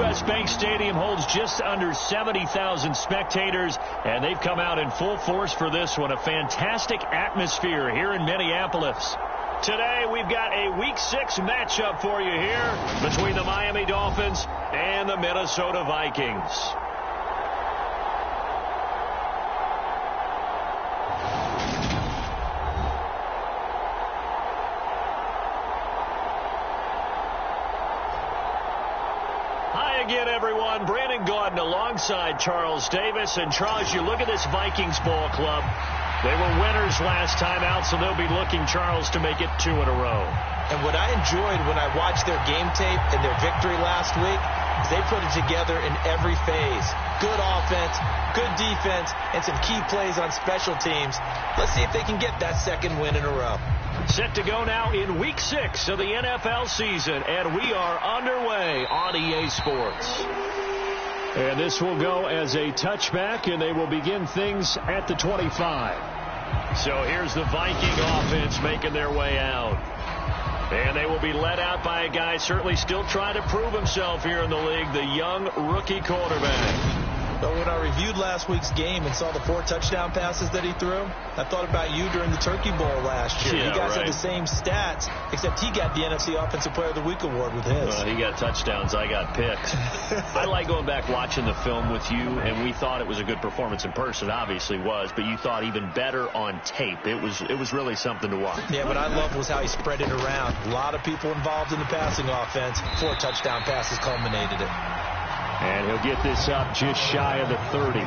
U.S. Bank Stadium holds just under 70,000 spectators, and they've come out in full force for this one. A fantastic atmosphere here in Minneapolis. Today, we've got a Week 6 matchup for you here between the Miami Dolphins and the Minnesota Vikings. Again, everyone, Brandon Gaudin alongside Charles Davis. And Charles, you look at this Vikings ball club. They were winners last time out, so they'll be looking, Charles, to make it 2 in a row. And what I enjoyed when I watched their game tape and their victory last week is they put it together in every phase. Good offense, good defense, and some key plays on special teams. Let's see if they can get that second win in a row. Set to go now in Week 6 of the NFL season, and we are underway on EA Sports. And this will go as a touchback, and they will begin things at the 25. So here's the Viking offense making their way out. And they will be led out by a guy certainly still trying to prove himself here in the league, the young rookie quarterback. But when I reviewed last week's game and saw the 4 touchdown passes that he threw, I thought about you during the Turkey Bowl last year. Yeah, you guys right. had the same stats, except he got the NFC Offensive Player of the Week award with his. He got touchdowns. I got picks. I like going back watching the film with you, and we thought it was a good performance in person. Obviously was, but you thought even better on tape. It was really something to watch. Yeah, what I loved was how he spread it around. A lot of people involved in the passing offense. 4 touchdown passes culminated it. And he'll get this up just shy of the 30.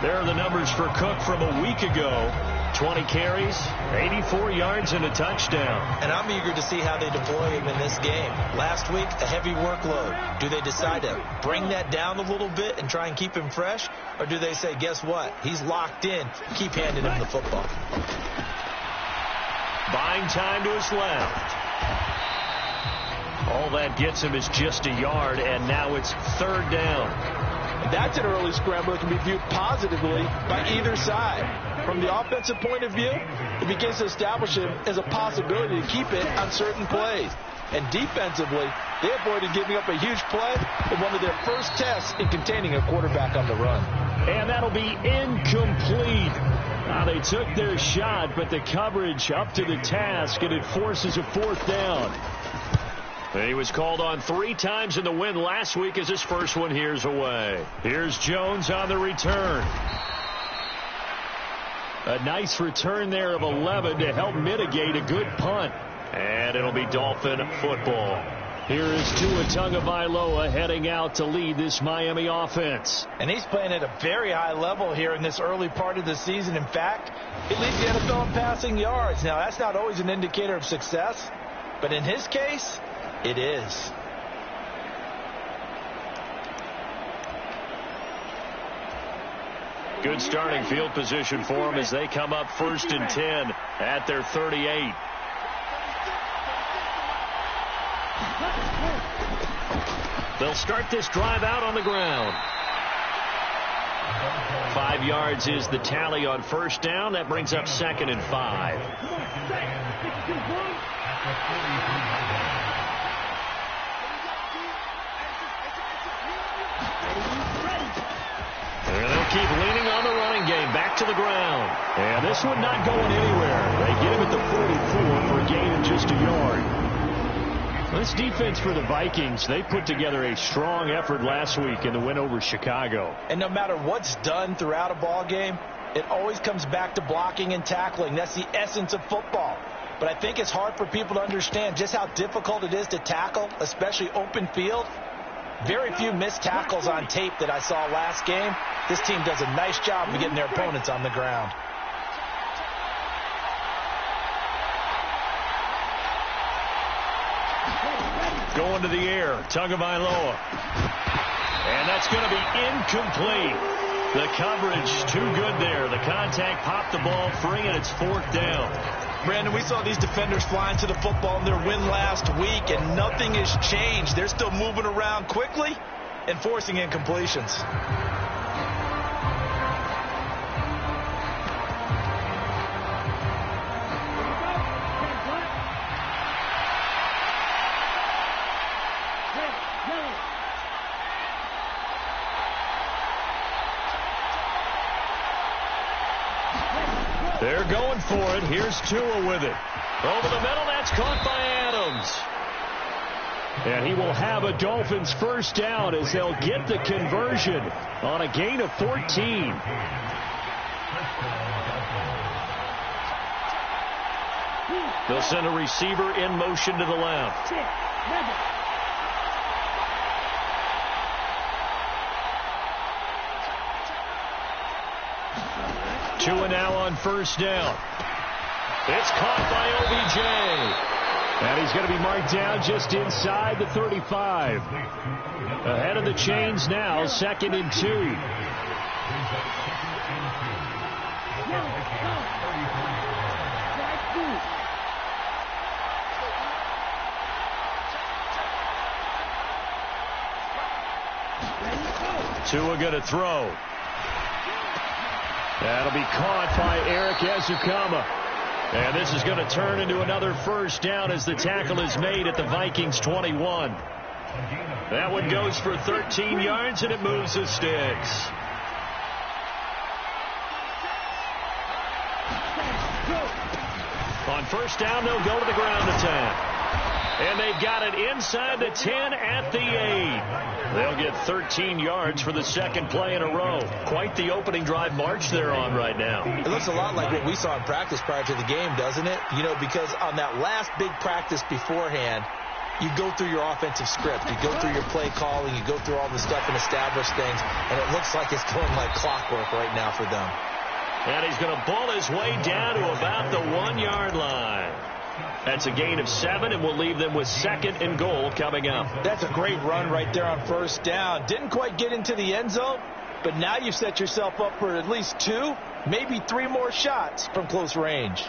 There are the numbers for Cook from a week ago. 20 carries, 84 yards, and a touchdown. And I'm eager to see how they deploy him in this game. Last week, a heavy workload. Do they decide to bring that down a little bit and try and keep him fresh? Or do they say, guess what? He's locked in. Keep handing him the football. Buying time to his left. All that gets him is just a yard, and now it's 3rd down. That's an early scramble that can be viewed positively by either side. From the offensive point of view, it begins to establish him as a possibility to keep it on certain plays. And defensively, they avoided giving up a huge play in one of their first tests in containing a quarterback on the run. And that'll be incomplete. Now, they took their shot, but the coverage up to the task, and it forces a 4th down. He was called on 3 times in the win last week as his first one here's away. Here's Jones on the return. A nice return there of 11 to help mitigate a good punt. And it'll be Dolphin football. Here is Tua Tagovailoa heading out to lead this Miami offense. And he's playing at a very high level here in this early part of the season. In fact, he leads the NFL in passing yards. Now, that's not always an indicator of success, but in his case, it is. Good starting field position for them as they come up 1st and 10 at their 38. They'll start this drive out on the ground. 5 yards is the tally on 1st down. That brings up 2nd and 5. And they'll keep leaning on the running game. Back to the ground. And this one not going anywhere. They get him at the 44 for a gain of just a yard. This defense for the Vikings, they put together a strong effort last week in the win over Chicago. And no matter what's done throughout a ball game, it always comes back to blocking and tackling. That's the essence of football. But I think it's hard for people to understand just how difficult it is to tackle, especially open field. Very few missed tackles on tape that I saw last game. This team does a nice job of getting their opponents on the ground. Going to the air, Tagovailoa. And that's going to be incomplete. The coverage too good there. The contact popped the ball free, and it's 4th down. Brandon, we saw these defenders flying to the football in their win last week, and nothing has changed. They're still moving around quickly and forcing incompletions. for it. Here's Tua with it. Over the middle, that's caught by Adams. And he will have a Dolphins first down as they'll get the conversion on a gain of 14. They'll send a receiver in motion to the left. Tua now on first down. It's caught by OBJ. And he's going to be marked down just inside the 35. Ahead of the chains now, 2nd and 2. Tua going to throw. That'll be caught by Eric Ezukama. And this is going to turn into another first down as the tackle is made at the Vikings 21. That one goes for 13 yards, and it moves the sticks. On first down, they'll go to the ground attack. And they've got it inside the 10 at the 8. They'll get 13 yards for the second play in a row. Quite the opening drive march they're on right now. It looks a lot like what we saw in practice prior to the game, doesn't it? You know, because on that last big practice beforehand, you go through your offensive script. You go through your play calling. You go through all the stuff and establish things. And it looks like it's going like clockwork right now for them. And he's going to bull his way down to about the 1-yard line. That's a gain of 7, and we'll leave them with 2nd and goal coming up. That's a great run right there on first down. Didn't quite get into the end zone, but now you've set yourself up for at least 2, maybe 3 more shots from close range.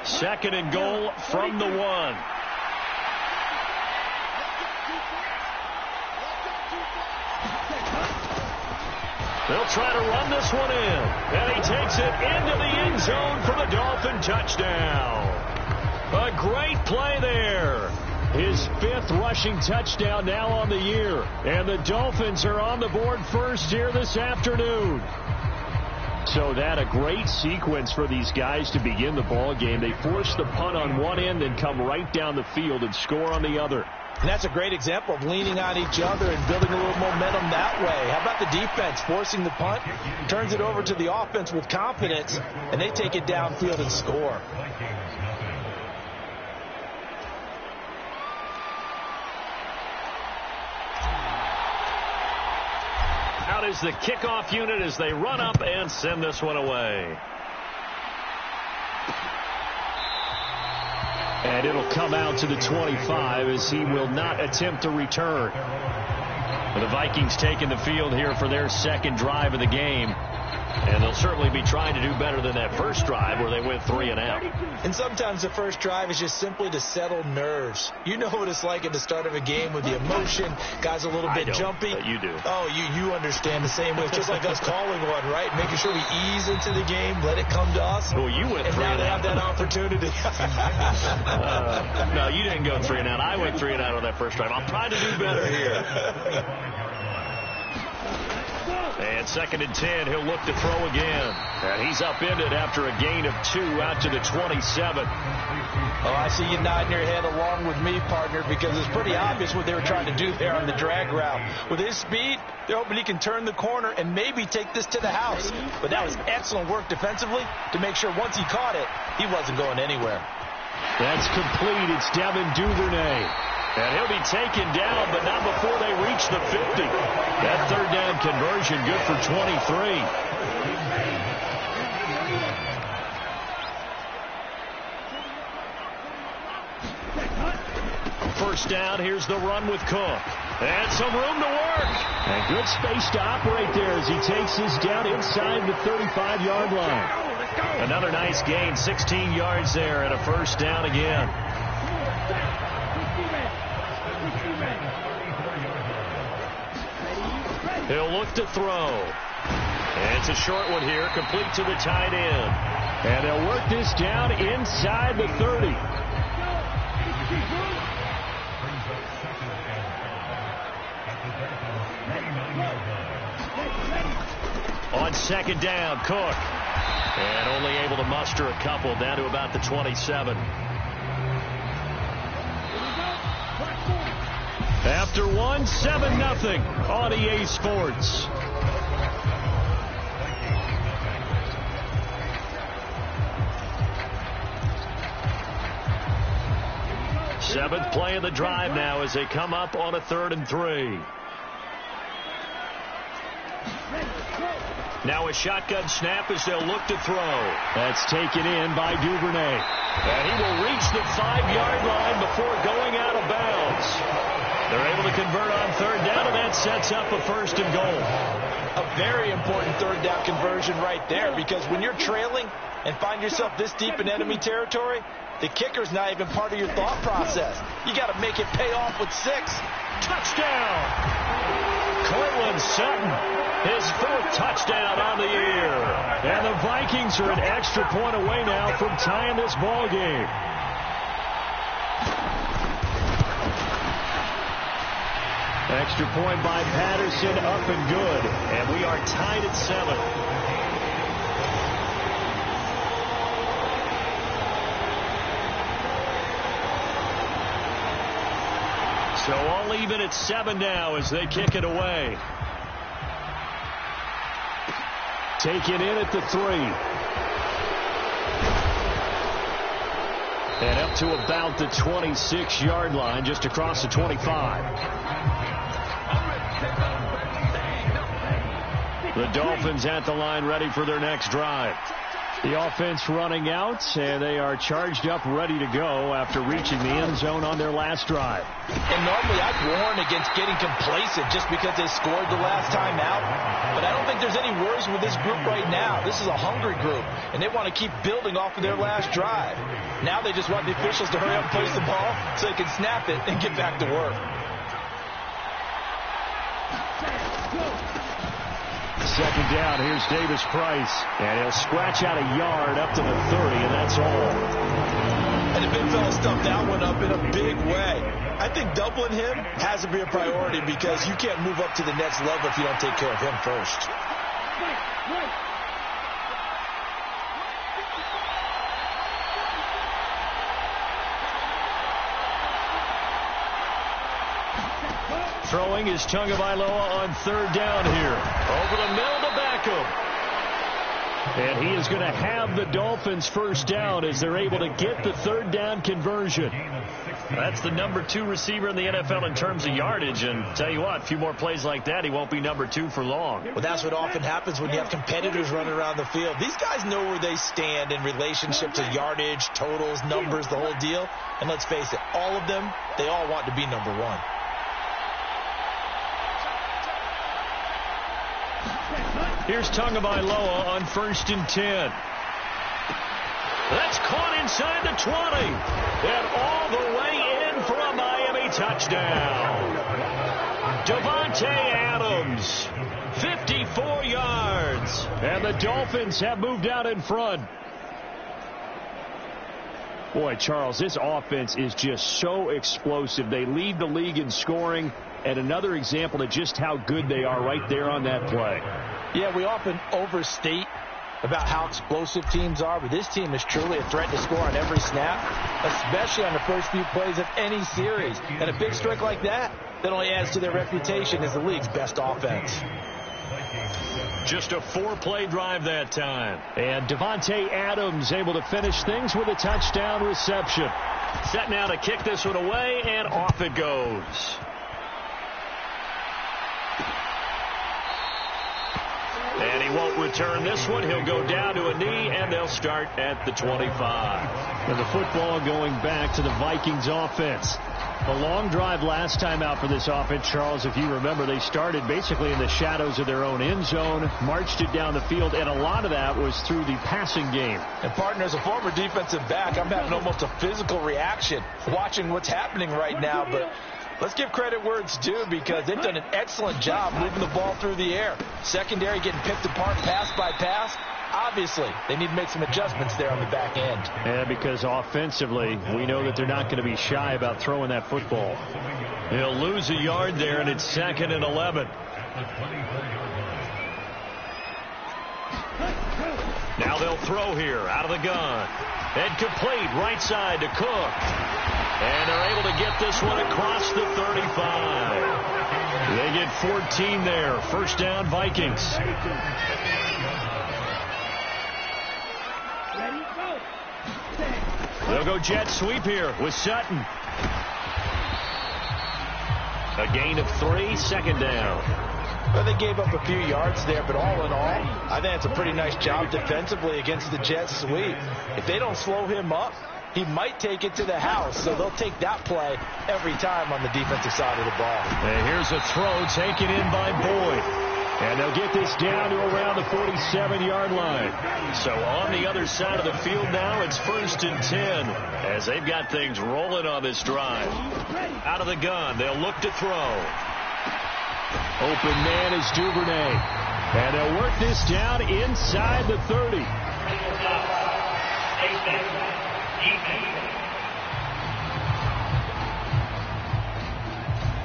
Second and goal from the 1. They'll try to run this one in. And he takes it into the end zone for the Dolphin touchdown. A great play there. His 5th rushing touchdown now on the year. And the Dolphins are on the board first here this afternoon. So that a great sequence for these guys to begin the ball game. They force the punt on one end and come right down the field and score on the other. And that's a great example of leaning on each other and building a little momentum that way. How about the defense forcing the punt, turns it over to the offense with confidence, and they take it downfield and score. Out is the kickoff unit as they run up and send this one away. And it'll come out to the 25 as he will not attempt to return. The Vikings taking the field here for their 2nd drive of the game. And they'll certainly be trying to do better than that first drive where they went 3 and out. And sometimes the first drive is just simply to settle nerves. You know what it's like at the start of a game with the emotion. Guys a little bit jumpy. But you do. Oh, you understand the same way. It's just like us calling one, right? Making sure we ease into the game, let it come to us. Well, you went 3 and out. And now they have that opportunity. No, you didn't go 3 and out. I went 3 and out on that first drive. I'll try to do better here. And 2nd and 10, he'll look to throw again. And he's upended after a gain of 2 out to the 27. Oh, I see you nodding your head along with me, partner, because it's pretty obvious what they were trying to do there on the drag route. With his speed, they're hoping he can turn the corner and maybe take this to the house. But that was excellent work defensively to make sure once he caught it, he wasn't going anywhere. That's complete. It's Devin Duvernay. And he'll be taken down, but not before they reach the 50. That 3rd down conversion good for 23. First down, here's the run with Cook. And some room to work. And good space to operate there as he takes his down inside the 35-yard line. Another nice gain, 16 yards there, and a first down again. He'll look to throw. And it's a short one here, complete to the tight end. And they'll work this down inside the 30. On second down, Cook. And only able to muster a couple down to about the 27. After one, 7-0 on EA Sports. Seventh play of the drive now as they come up on a 3rd and 3. Now a shotgun snap as they'll look to throw. That's taken in by Duvernay. And he will reach the 5-yard line before going out of bounds. They're able to convert on 3rd down, and that sets up a 1st and goal. A very important 3rd down conversion right there, because when you're trailing and find yourself this deep in enemy territory, the kicker's not even part of your thought process. You got to make it pay off with 6. Touchdown! Cortland Sutton, his 4th touchdown on the year. And the Vikings are an extra point away now from tying this ball game. Extra point by Patterson, up and good. And we are tied at 7. So all even at 7 now as they kick it away. Taken in at the 3. And up to about the 26-yard line, just across the 25. The Dolphins at the line, ready for their next drive. The offense running out, and they are charged up, ready to go after reaching the end zone on their last drive. And normally I'd warn against getting complacent just because they scored the last time out. But I don't think there's any worries with this group right now. This is a hungry group, and they want to keep building off of their last drive. Now they just want the officials to hurry up and place the ball so they can snap it and get back to work. Second down, here's Davis Price. And he'll scratch out a yard up to the 30, and that's all. And the big fella stuffed that one up in a big way. I think doubling him has to be a priority because you can't move up to the next level if you don't take care of him first. Throwing is Tagovailoa on 3rd down here. Over the middle to Beckham. And he is going to have the Dolphins first down as they're able to get the 3rd down conversion. That's the number 2 receiver in the NFL in terms of yardage. And tell you what, a few more plays like that, he won't be number 2 for long. Well, that's what often happens when you have competitors running around the field. These guys know where they stand in relationship to yardage, totals, numbers, the whole deal. And let's face it, all of them, they all want to be number 1. Here's Tagovailoa on 1st and 10. That's caught inside the 20. And all the way in for a Miami touchdown. Davante Adams, 54 yards. And the Dolphins have moved out in front. Boy, Charles, this offense is just so explosive. They lead the league in scoring. And another example of just how good they are right there on that play. Yeah, we often overstate about how explosive teams are, but this team is truly a threat to score on every snap, especially on the first few plays of any series. And a big strike like that only adds to their reputation as the league's best offense. Just a 4-play drive that time. And Davante Adams able to finish things with a touchdown reception. Set now to kick this one away, and off it goes. And he won't return this one. He'll go down to a knee, and they'll start at the 25. And the football going back to the Vikings offense. A long drive last time out for this offense, Charles. If you remember, they started basically in the shadows of their own end zone, marched it down the field, and a lot of that was through the passing game. And, partner, as a former defensive back, I'm having almost a physical reaction watching what's happening right now, but let's give credit where it's due because they've done an excellent job moving the ball through the air. Secondary getting picked apart pass by pass. Obviously, they need to make some adjustments there on the back end. And because offensively, we know that they're not going to be shy about throwing that football. He'll lose a yard there, and it's 2nd and 11. Now they'll throw here out of the gun. And complete right side to Cook. And they're able to get this one across the 35. They get 14 there. First down, Vikings. They'll go jet sweep here with Sutton. A gain of 3, second down. Well, they gave up a few yards there, but all in all, I think it's a pretty nice job defensively against the jet sweep. If they don't slow him up, he might take it to the house, so they'll take that play every time on the defensive side of the ball. And here's a throw taken in by Boyd. And they'll get this down to around the 47-yard line. So on the other side of the field now, it's 1st and 10 as they've got things rolling on this drive. Out of the gun, they'll look to throw. Open man is Duvernay. And they'll work this down inside the 30.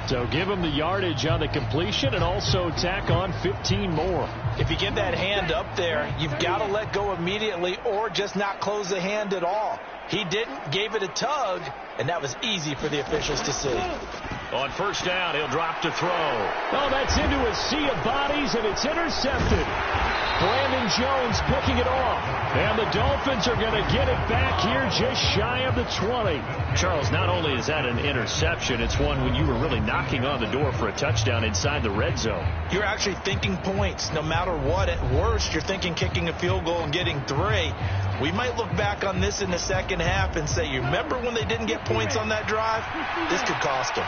So give him the yardage on the completion and also tack on 15 more. If you get that hand up there, you've got to let go immediately or just not close the hand at all. He didn't, gave it a tug, and that was easy for the officials to see. On first down, he'll drop to throw. Oh, that's into a sea of bodies, and it's intercepted. Brandon Jones picking it off. And the Dolphins are going to get it back here just shy of the 20. Charles, not only is that an interception, it's one when you were really knocking on the door for a touchdown inside the red zone. You're actually thinking points no matter what. At worst, you're thinking kicking a field goal and getting 3. We might look back on this in the second half and say, you remember when they didn't get points on that drive? This could cost them.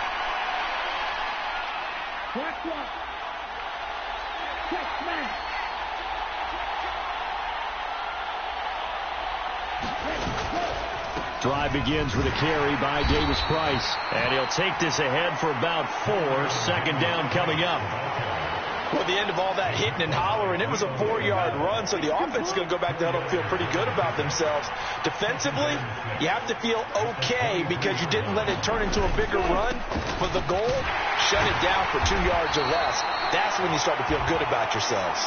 Drive begins with a carry by Davis Price. And he'll take this ahead for about 4. Second down coming up. Well, at the end of all that hitting and hollering, it was a 4-yard run, so the offense is going to go back to huddle and feel pretty good about themselves. Defensively, you have to feel okay because you didn't let it turn into a bigger run. But the goal, shut it down for 2 yards or less. That's when you start to feel good about yourselves.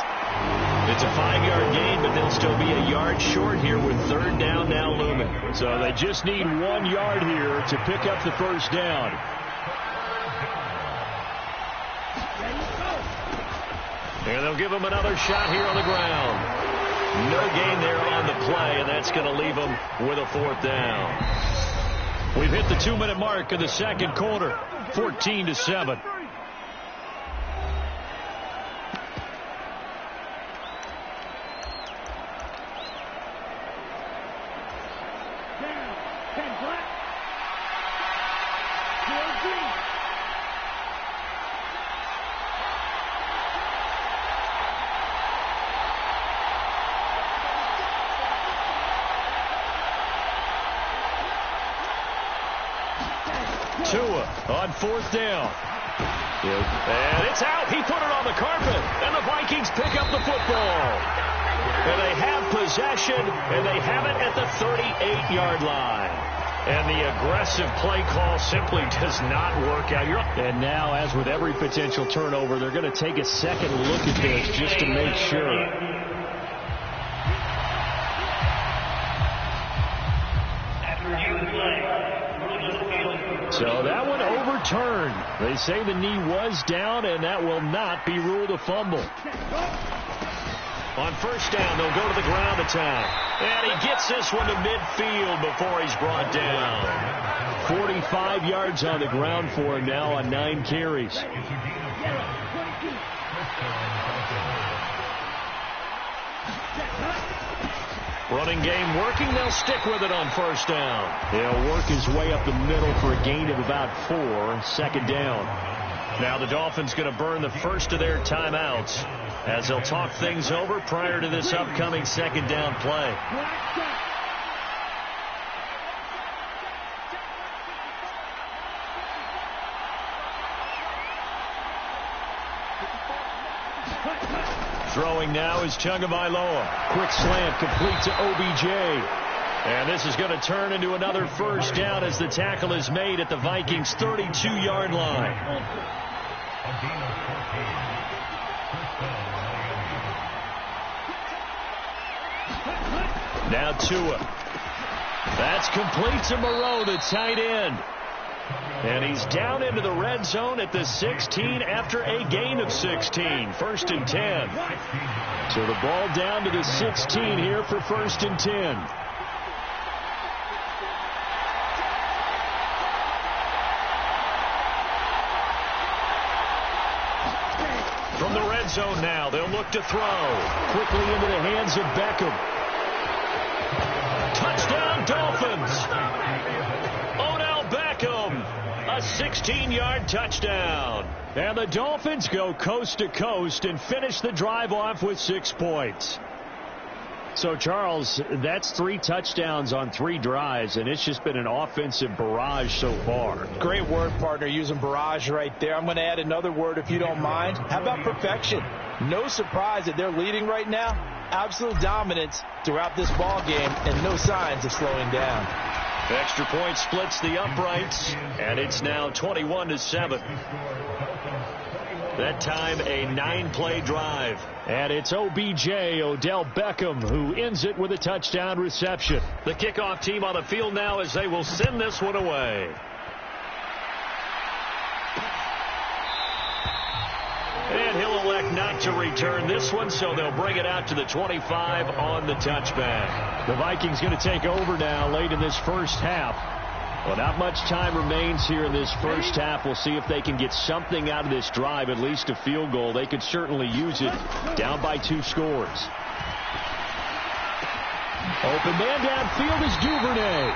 It's a 5-yard gain, but they'll still be a yard short here with third down now looming. So they just need 1 yard here to pick up the first down. And they'll give him another shot here on the ground. No gain there on the play, and that's going to leave them with a 4th down. We've hit the 2-minute mark of the second quarter, 14-7. Tua on 4th down. And it's out. He put it on the carpet. And the Vikings pick up the football. And they have possession, and they have it at the 38-yard line. And the aggressive play call simply does not work out. And now, as with every potential turnover, they're going to take a second look at this just to make sure. So that one overturned. They say the knee was down, and that will not be ruled a fumble. On first down, they'll go to the ground attack. And he gets this one to midfield before he's brought down. 45 yards on the ground for him now on 9 carries. Running game working. They'll stick with it on first down. He'll work his way up the middle for a gain of about 4. Second down. Now the Dolphins going to burn the first of their timeouts as they'll talk things over prior to this upcoming second down play. Throwing now is Tagovailoa. Quick slant complete to OBJ. And this is going to turn into another first down as the tackle is made at the Vikings' 32-yard line. Now Tua. That's complete to Moreau, the tight end. And he's down into the red zone at the 16 after a gain of 16. First and 10. So the ball down to the 16 here for first and 10. From the red zone now, they'll look to throw. Quickly into the hands of Beckham. Touchdown, Dolphins. Odell Beckham, a 16-yard touchdown. And the Dolphins go coast to coast and finish the drive off with 6 points. So, Charles, that's 3 touchdowns on 3 drives, and it's just been an offensive barrage so far. Great word, partner, using barrage right there. I'm going to add another word if you don't mind. How about perfection? No surprise that they're leading right now. Absolute dominance throughout this ball game and no signs of slowing down. Extra point splits the uprights, and it's now 21-7. That time a 9-play drive. And it's OBJ, Odell Beckham, who ends it with a touchdown reception. The kickoff team on the field now as they will send this one away. And he'll elect not to return this one, so they'll bring it out to the 25 on the touchback. The Vikings going to take over now late in this first half. Well, not much time remains here in this first half. We'll see if they can get something out of this drive, at least a field goal. They could certainly use it, down by 2 scores. Open man downfield is Duvernay.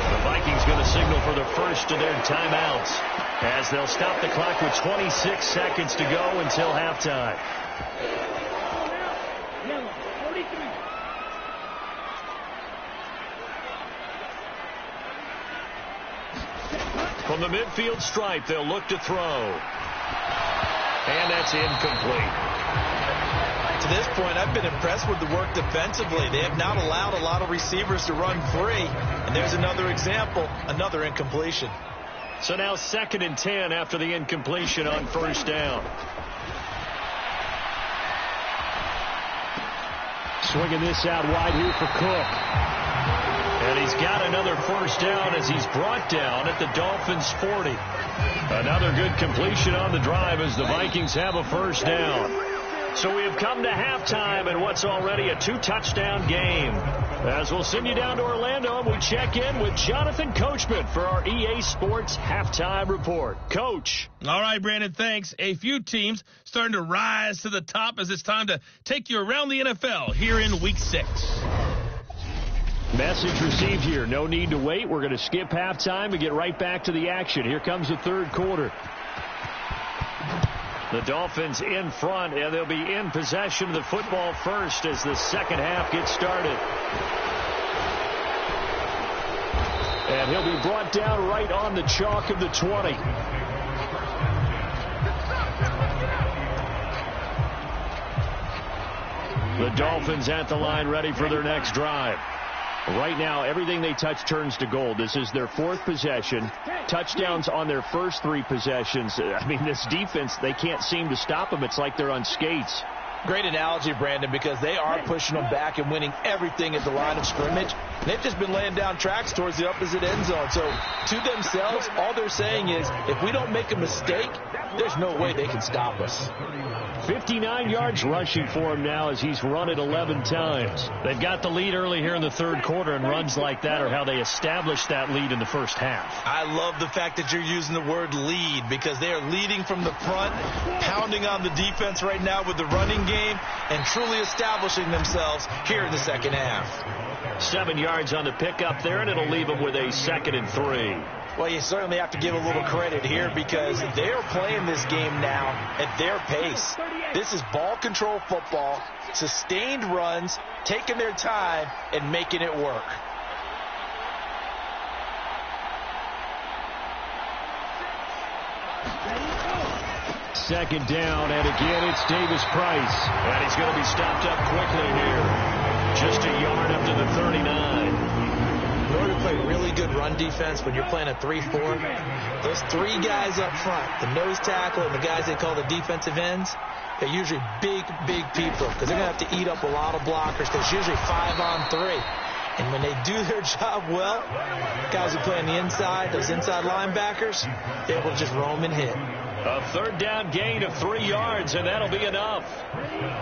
The Vikings going to signal for the first of their timeouts as they'll stop the clock with 26 seconds to go until halftime. From the midfield stripe, they'll look to throw. And that's incomplete. To this point, I've been impressed with the work defensively. They have not allowed a lot of receivers to run free. And there's another example, another incompletion. So now 2nd and 10 after the incompletion on first down. Swinging this out wide here for Cook. And he's got another first down as he's brought down at the Dolphins' 40. Another good completion on the drive as the Vikings have a first down. So we have come to halftime in what's already a 2-touchdown game. As we'll send you down to Orlando, and we check in with Jonathan Coachman for our EA Sports Halftime Report. Coach. All right, Brandon, thanks. A few teams starting to rise to the top as it's time to take you around the NFL here in Week 6. Message received here. No need to wait. We're going to skip halftime and get right back to the action. Here comes the third quarter. The Dolphins in front, and they'll be in possession of the football first as the second half gets started. And he'll be brought down right on the chalk of the 20. The Dolphins at the line ready for their next drive. Right now, everything they touch turns to gold. This is their 4th possession. Touchdowns on their first 3 possessions. I mean, this defense, they can't seem to stop them. It's like they're on skates. Great analogy, Brandon, because they are pushing them back and winning everything at the line of scrimmage. They've just been laying down tracks towards the opposite end zone. So to themselves, all they're saying is, if we don't make a mistake, there's no way they can stop us. 59 yards rushing for him now as he's run it 11 times. They've got the lead early here in the third quarter, and runs like that are how they established that lead in the first half. I love the fact that you're using the word lead because they are leading from the front, pounding on the defense right now with the running game, and truly establishing themselves here in the second half. 7 yards on the pickup there, and it'll leave them with a 2nd and 3. Well, you certainly have to give a little credit here because they are playing this game now at their pace. This is ball control football, sustained runs, taking their time, and making it work. Second down, and again it's Davis Price. And he's going to be stopped up quickly here. Just a yard up to the 39. In order to play really good run defense when you're playing a 3-4, those three guys up front, the nose tackle and the guys they call the defensive ends, they're usually big people because they're going to have to eat up a lot of blockers because it's usually 5-on-3. And when they do their job well, guys who play on the inside, those inside linebackers, they're able to just roam and hit. A third down gain of 3 yards, and that'll be enough.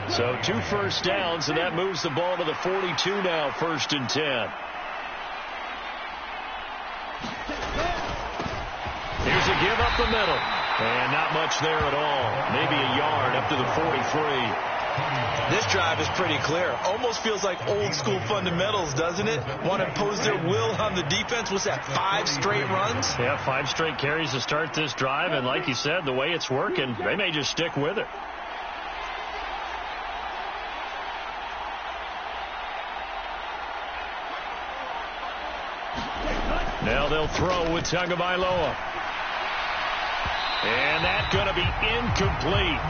So 2 first downs, and that moves the ball to the 42 now, 1st and 10. Here's a give up the middle. And not much there at all. Maybe a yard up to the 43. This drive is pretty clear. Almost feels like old school fundamentals, doesn't it? Want to impose their will on the defense. What's that, 5 straight runs? Yeah, 5 straight carries to start this drive. And like you said, the way it's working, they may just stick with it. Now they'll throw with Tagovailoa. And that's going to be incomplete.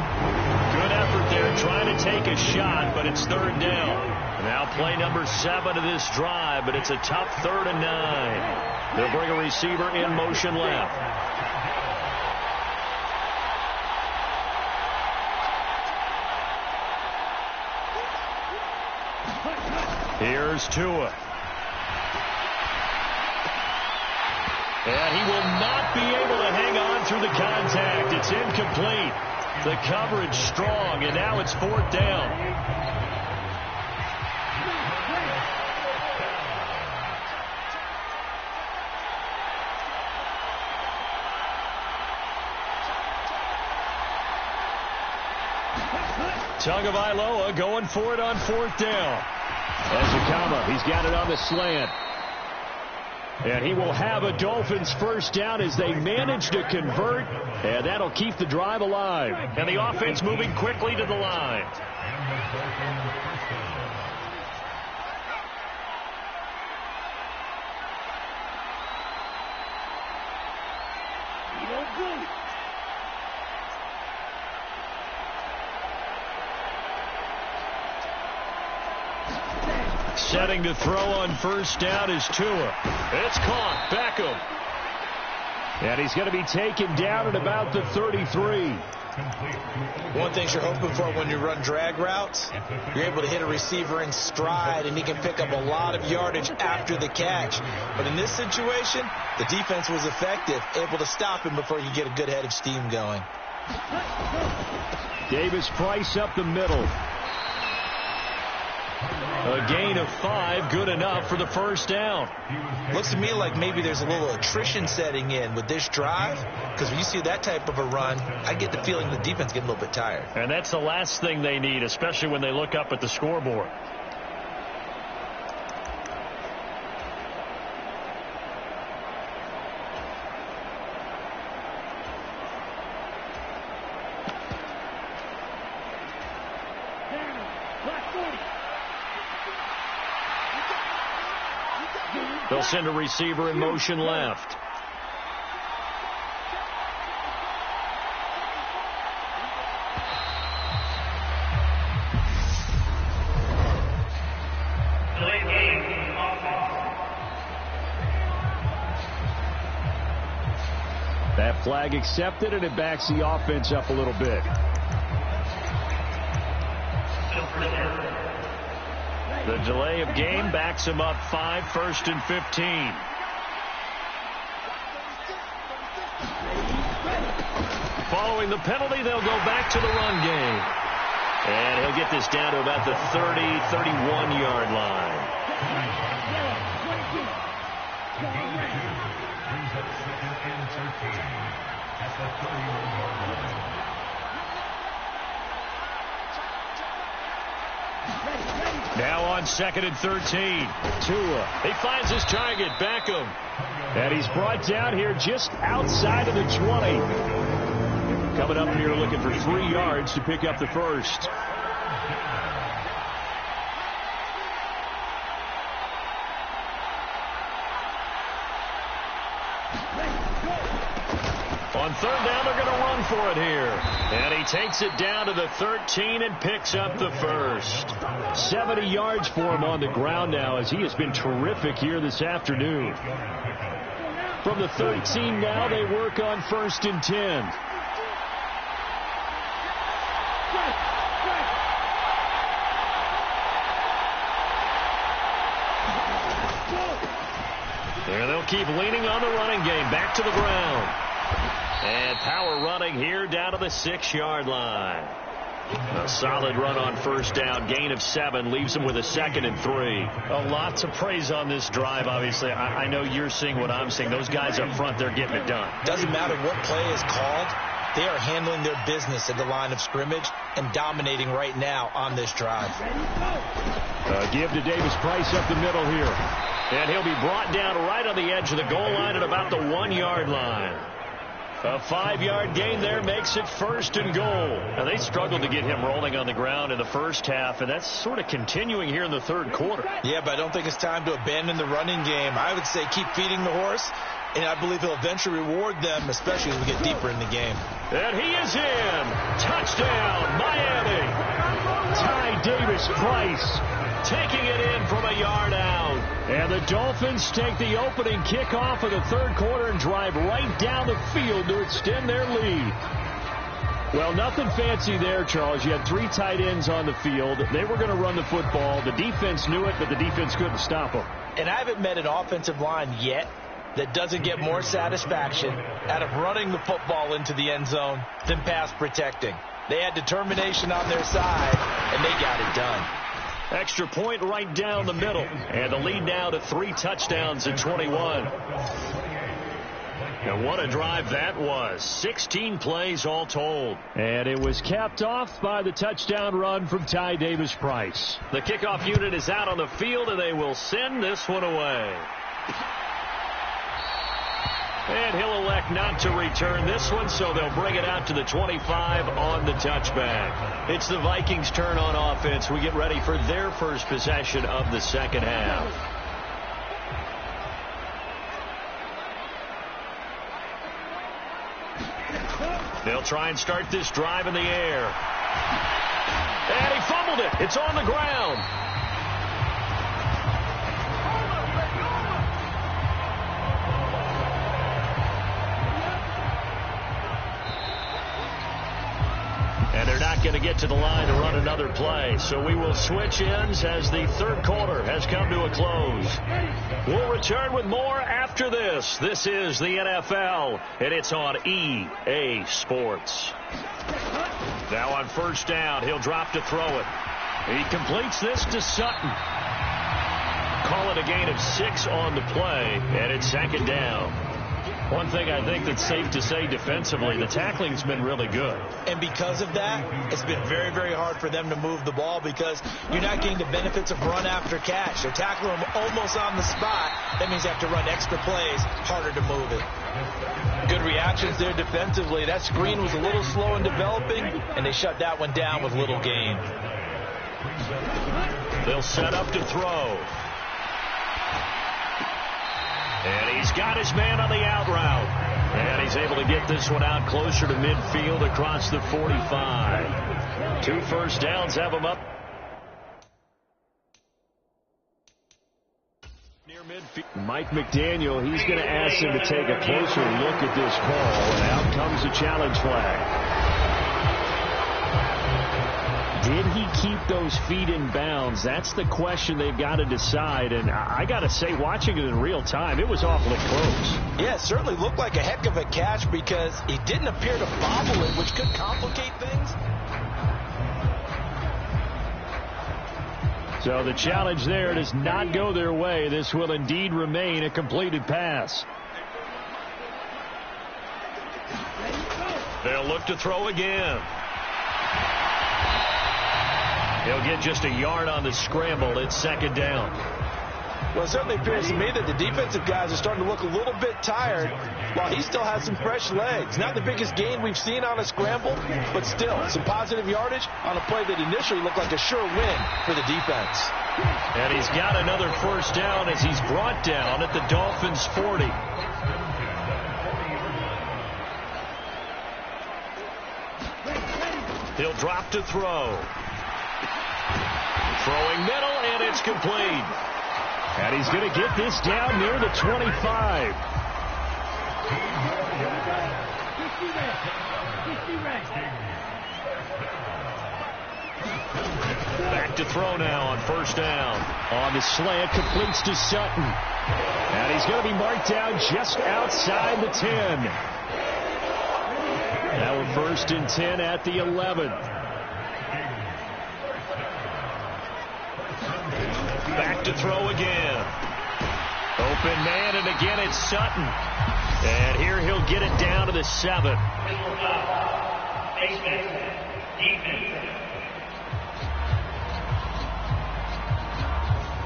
Good effort there trying to take a shot, but it's 3rd down. Now play number 7 of this drive, but it's a tough 3rd and 9. They'll bring a receiver in motion left. Here's Tua. And he will not be able to hang on through the contact. It's incomplete. The coverage strong, and now it's 4th down. Tagovailoa going for it on 4th down. Ezekama, he's got it on the slant. And he will have a Dolphins first down as they manage to convert, and that'll keep the drive alive. And the offense moving quickly to the line. Setting to throw on first down is Tua. It's caught. Beckham. And he's going to be taken down at about the 33. One thing you're hoping for when you run drag routes, you're able to hit a receiver in stride, and he can pick up a lot of yardage after the catch. But in this situation, the defense was effective, able to stop him before you get a good head of steam going. Davis Price up the middle. A gain of 5, good enough for the first down. Looks to me like maybe there's a little attrition setting in with this drive, because when you see that type of a run, I get the feeling the defense getting a little bit tired. And that's the last thing they need, especially when they look up at the scoreboard. They'll send a receiver in motion left. That flag accepted, and it backs the offense up a little bit. The delay of game backs him up 5, 1st and 15. Following the penalty, they'll go back to the run game. And he'll get this down to about the 30, 31-yard line. Now on 2nd and 13. Tua. He finds his target, Beckham. And he's brought down here just outside of the 20. Coming up here looking for 3 yards to pick up the first. On third down, they're going to run for it here. And he takes it down to the 13 and picks up the first. 70 yards for him on the ground now, as he has been terrific here this afternoon. From the 13 now, they work on 1st and 10. And they'll keep leaning on the running game. Back to the ground. And power running here down to the 6-yard line. A solid run on first down. Gain of 7 leaves him with a 2nd and 3. A lot to praise on this drive, obviously. I know you're seeing what I'm seeing. Those guys up front, they're getting it done. Doesn't matter what play is called. They are handling their business at the line of scrimmage and dominating right now on this drive. Give to Davis Price up the middle here. And he'll be brought down right on the edge of the goal line at about the 1-yard line. A 5-yard gain there makes it 1st and goal. Now, they struggled to get him rolling on the ground in the first half, and that's sort of continuing here in the third quarter. Yeah, but I don't think it's time to abandon the running game. I would say keep feeding the horse, and I believe he'll eventually reward them, especially as we get deeper in the game. And he is in. Touchdown, Miami. Ty Davis Price taking it in from a yard out. And the Dolphins take the opening kickoff of the third quarter and drive right down the field to extend their lead. Well, nothing fancy there, Charles. You had 3 tight ends on the field. They were going to run the football. The defense knew it, but the defense couldn't stop them. And I haven't met an offensive line yet that doesn't get more satisfaction out of running the football into the end zone than pass protecting. They had determination on their side, and they got it done. Extra point right down the middle. And the lead now to 3 touchdowns in 21. And what a drive that was. 16 plays all told. And it was capped off by the touchdown run from Ty Davis Price. The kickoff unit is out on the field, and they will send this one away. And he'll elect not to return this one, so they'll bring it out to the 25 on the touchback. It's the Vikings' turn on offense. We get ready for their first possession of the second half. They'll try and start this drive in the air. And he fumbled it. It's on the ground. And they're not going to get to the line to run another play. So we will switch ends as the third quarter has come to a close. We'll return with more after this. This is the NFL, and it's on EA Sports. Now on first down, he'll drop to throw it. He completes this to Sutton. Call it a gain of 6 on the play, and it's second down. One thing I think that's safe to say defensively, the tackling's been really good. And because of that, it's been very, very hard for them to move the ball because you're not getting the benefits of run after catch. They're tackling them almost on the spot. That means you have to run extra plays, harder to move it. Good reactions there defensively. That screen was a little slow in developing, and they shut that one down with little gain. They'll set up to throw. And he's got his man on the out route. And he's able to get this one out closer to midfield across the 45. 2 first downs have him up near midfield. Mike McDaniel, he's going to ask him to take a closer look at this call. And out comes the challenge flag. Did he keep those feet in bounds? That's the question they've got to decide. And I got to say, watching it in real time, it was awfully close. Yeah, it certainly looked like a heck of a catch because he didn't appear to bobble it, which could complicate things. So the challenge there does not go their way. This will indeed remain a completed pass. They'll look to throw again. He'll get just a yard on the scramble. It's second down. Well, it certainly appears to me that the defensive guys are starting to look a little bit tired while he still has some fresh legs. Not the biggest gain we've seen on a scramble, but still some positive yardage on a play that initially looked like a sure win for the defense. And he's got another first down as he's brought down at the Dolphins' 40. He'll drop to throw. Throwing middle, and it's complete. And he's going to get this down near the 25. Back to throw now on first down. On the slant, completes to Sutton. And he's going to be marked down just outside the 10. Now we're first and 10 at the 11. Back to throw again. Open man, and again it's Sutton. And here he'll get it down to the 7.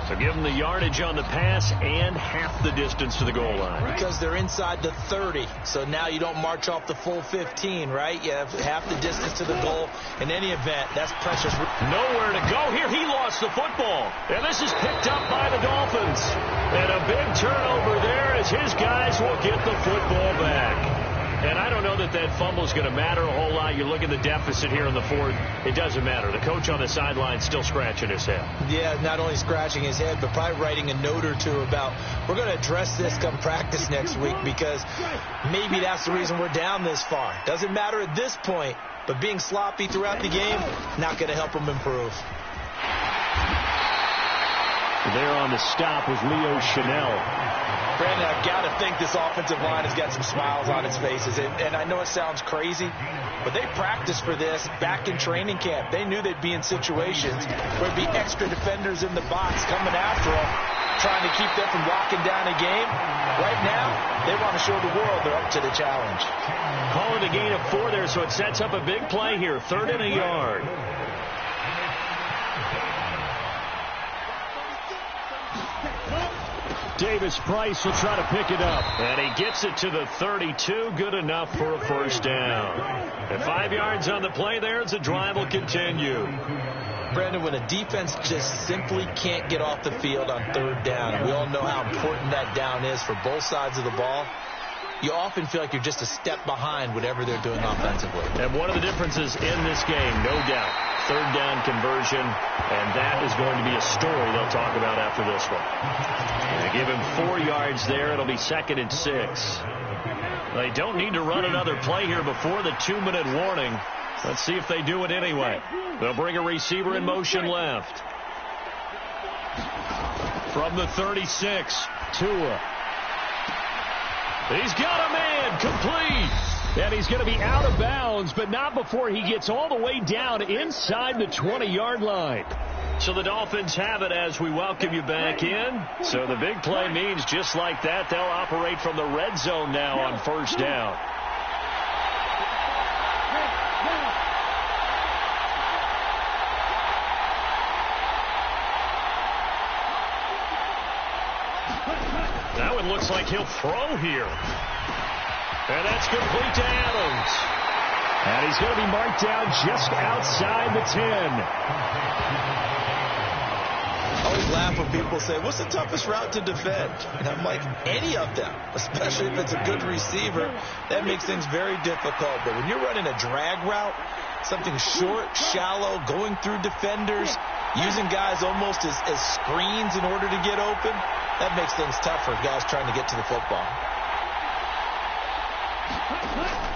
So give them the yardage on the pass and half the distance to the goal line. Because they're inside the 30, so now you don't march off the full 15, right? You have half the distance to the goal. In any event, that's precious. Nowhere to go here. He lost the football. And this is picked up by the Dolphins. And a big turnover there as his guys will get the football back. And I don't know that that fumble is going to matter a whole lot. You look at the deficit here in the fourth. It doesn't matter. The coach on the sideline still scratching his head. Yeah, not only scratching his head, but probably writing a note or two about, we're going to address this come practice next week, because maybe that's the reason we're down this far. Doesn't matter at this point, but being sloppy throughout the game, not going to help him improve. There on the stop was Leo Chanel. Brandon, I've got to think this offensive line has got some smiles on its faces. And I know it sounds crazy, but they practiced for this back in training camp. They knew they'd be in situations where there'd be extra defenders in the box coming after them, trying to keep them from locking down a game. Right now, they want to show the world they're up to the challenge. Calling a gain of 4 there, so it sets up a big play here. 3rd and a yard. Davis Price will try to pick it up. And he gets it to the 32. Good enough for a first down. And 5 yards on the play there as the drive will continue. Brandon, when a defense just simply can't get off the field on 3rd down, and we all know how important that down is for both sides of the ball, you often feel like you're just a step behind whatever they're doing offensively. And one of the differences in this game, no doubt, 3rd down conversion, and that is going to be a story they'll talk about after this one. They give him 4 yards there. It'll be 2nd and 6. They don't need to run another play here before the 2-minute warning. Let's see if they do it anyway. They'll bring a receiver in motion left. From the 36, Tua. He's got a man, complete. And he's going to be out of bounds, but not before he gets all the way down inside the 20-yard line. So the Dolphins have it as we welcome you back in. So the big play means just like that, they'll operate from the red zone now on first down. That one looks like he'll throw here. And that's complete to Adams. And he's going to be marked down just outside the 10. I always laugh when people say, what's the toughest route to defend? And I'm like, any of them, especially if it's a good receiver. That makes things very difficult. But when you're running a drag route, something short, shallow, going through defenders, using guys almost as screens in order to get open, that makes things tough for guys trying to get to the football.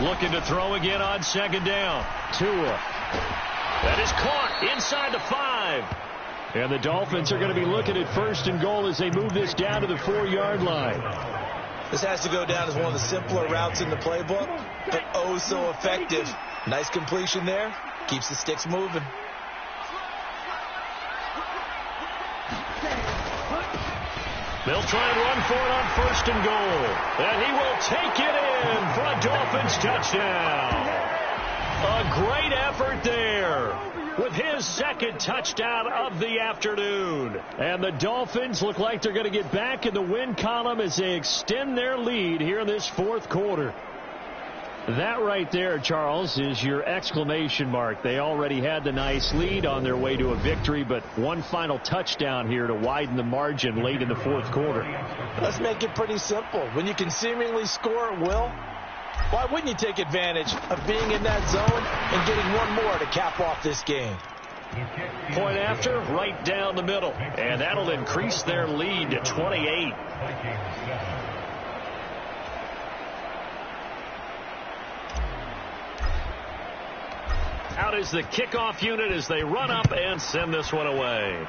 Looking to throw again on 2nd down. Tua. That is caught inside the 5. And the Dolphins are going to be looking at 1st and goal as they move this down to the 4-yard line. This has to go down as one of the simpler routes in the playbook, but oh so effective. Nice completion there. Keeps the sticks moving. They'll try and run for it on 1st and goal. And he will take it in for a Dolphins touchdown. A great effort there with his 2nd touchdown of the afternoon. And the Dolphins look like they're going to get back in the win column as they extend their lead here in this 4th quarter. That right there, Charles, is your exclamation mark. They already had the nice lead on their way to a victory, but one final touchdown here to widen the margin late in the 4th quarter. Let's make it pretty simple. When you can seemingly score at will, Why wouldn't you take advantage of being in that zone and getting one more to cap off this game? Point after, right down the middle. And that'll increase their lead to 28. Out is the kickoff unit as they run up and send this one away.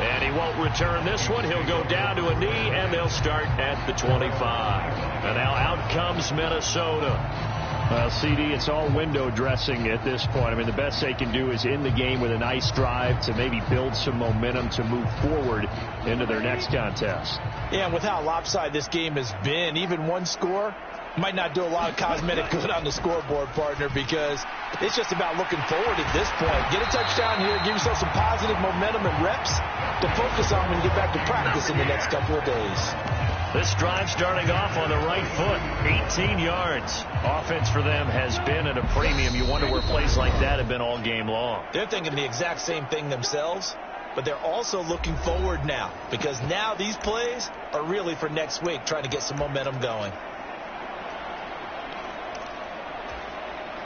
And he won't return this one. He'll go down to a knee, and they'll start at the 25. And now out comes Minnesota. Well, CD, it's all window dressing at this point. I mean, the best they can do is end the game with a nice drive to maybe build some momentum to move forward into their next contest. Yeah, and with how lopsided this game has been, even one score might not do a lot of cosmetic good on the scoreboard, partner, because it's just about looking forward at this point. Get a touchdown here, give yourself some positive momentum and reps to focus on when you get back to practice in the next couple of days. This drive starting off on the right foot, 18 yards. Offense for them has been at a premium. You wonder where plays like that have been all game long. They're thinking the exact same thing themselves, but they're also looking forward now, because now these plays are really for next week, trying to get some momentum going.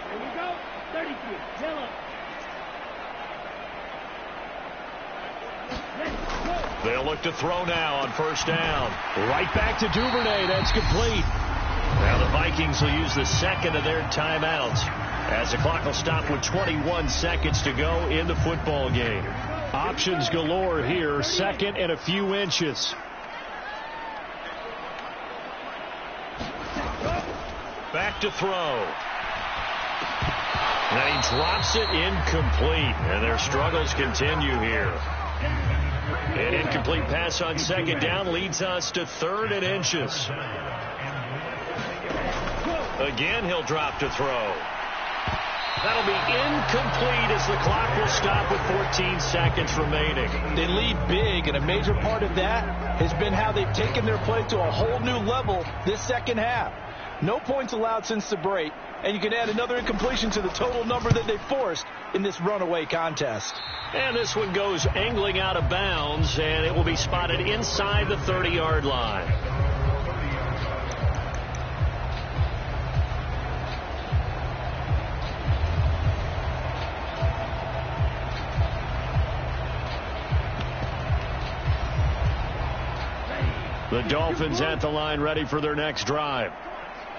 Here we go. 33. Yellow. They'll look to throw now on first down. Right back to Duvernay. That's complete. Now the Vikings will use the second of their timeouts as the clock will stop with 21 seconds to go in the football game. Options galore here. Second and a few inches. Back to throw. And he drops it incomplete. And their struggles continue here. An incomplete pass on second down leads us to third and inches. Again, he'll drop to throw. That'll be incomplete as the clock will stop with 14 seconds remaining. They lead big, and a major part of that has been how they've taken their play to a whole new level this second half. No points allowed since the break, and you can add another incompletion to the total number that they forced in this runaway contest. And this one goes angling out of bounds, and it will be spotted inside the 30-yard line. The Dolphins at the line, ready for their next drive.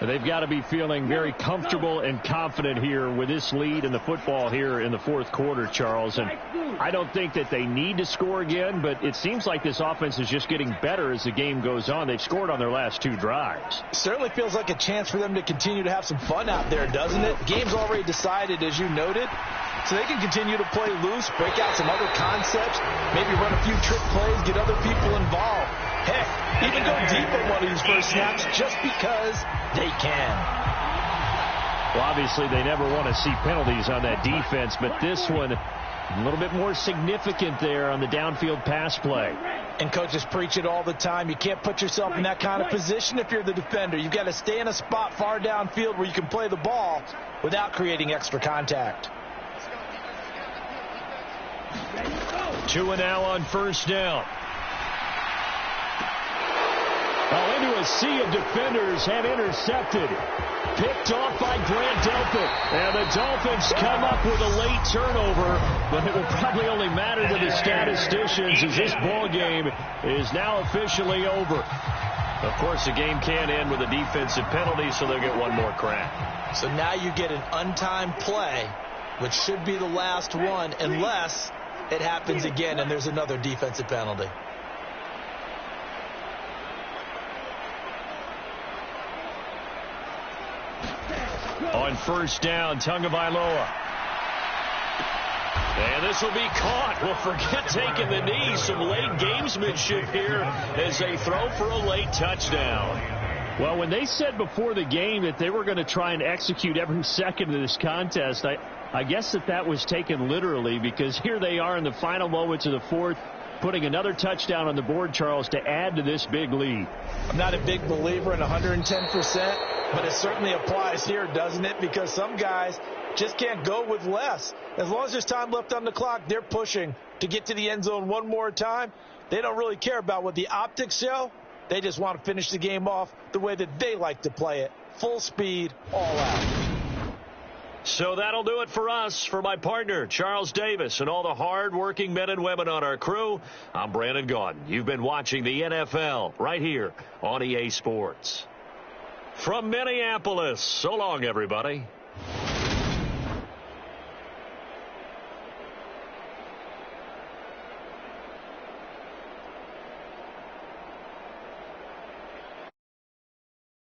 They've got to be feeling very comfortable and confident here with this lead in the football here in the fourth quarter, Charles. And I don't think that they need to score again, but it seems like this offense is just getting better as the game goes on. They've scored on their last two drives. Certainly feels like a chance for them to continue to have some fun out there, doesn't it? Game's already decided, as you noted, so they can continue to play loose, break out some other concepts, maybe run a few trick plays, get other people involved. Heck, even go deep on one of these first snaps just because they can. Well, obviously, they never want to see penalties on that defense, but this one a little bit more significant there on the downfield pass play. And coaches preach it all the time. You can't put yourself in that kind of position if you're the defender. You've got to stay in a spot far downfield where you can play the ball without creating extra contact. 2 and now on first down. Well, into a sea of defenders and intercepted. Picked off by Grant Delpit. And the Dolphins come up with a late turnover, but it will probably only matter to the statisticians as this ball game is now officially over. Of course, the game can end with a defensive penalty, so they'll get one more crack. So now you get an untimed play, which should be the last one, unless it happens again and there's another defensive penalty. On first down, Tagovailoa. And this will be caught. Well, forget taking the knee. Some late gamesmanship here as they throw for a late touchdown. Well, when they said before the game that they were going to try and execute every second of this contest, I guess that was taken literally, because here they are in the final moments of the fourth, putting another touchdown on the board, Charles, to add to this big lead. I'm not a big believer in 110%, but it certainly applies here, doesn't it? Because some guys just can't go with less. As long as there's time left on the clock, they're pushing to get to the end zone one more time. They don't really care about what the optics show. They just want to finish the game off the way that they like to play it. Full speed, all out. So that'll do it for us. For my partner, Charles Davis, and all the hard-working men and women on our crew, I'm Brandon Gaudin. You've been watching the NFL right here on EA Sports. From Minneapolis, so long, everybody.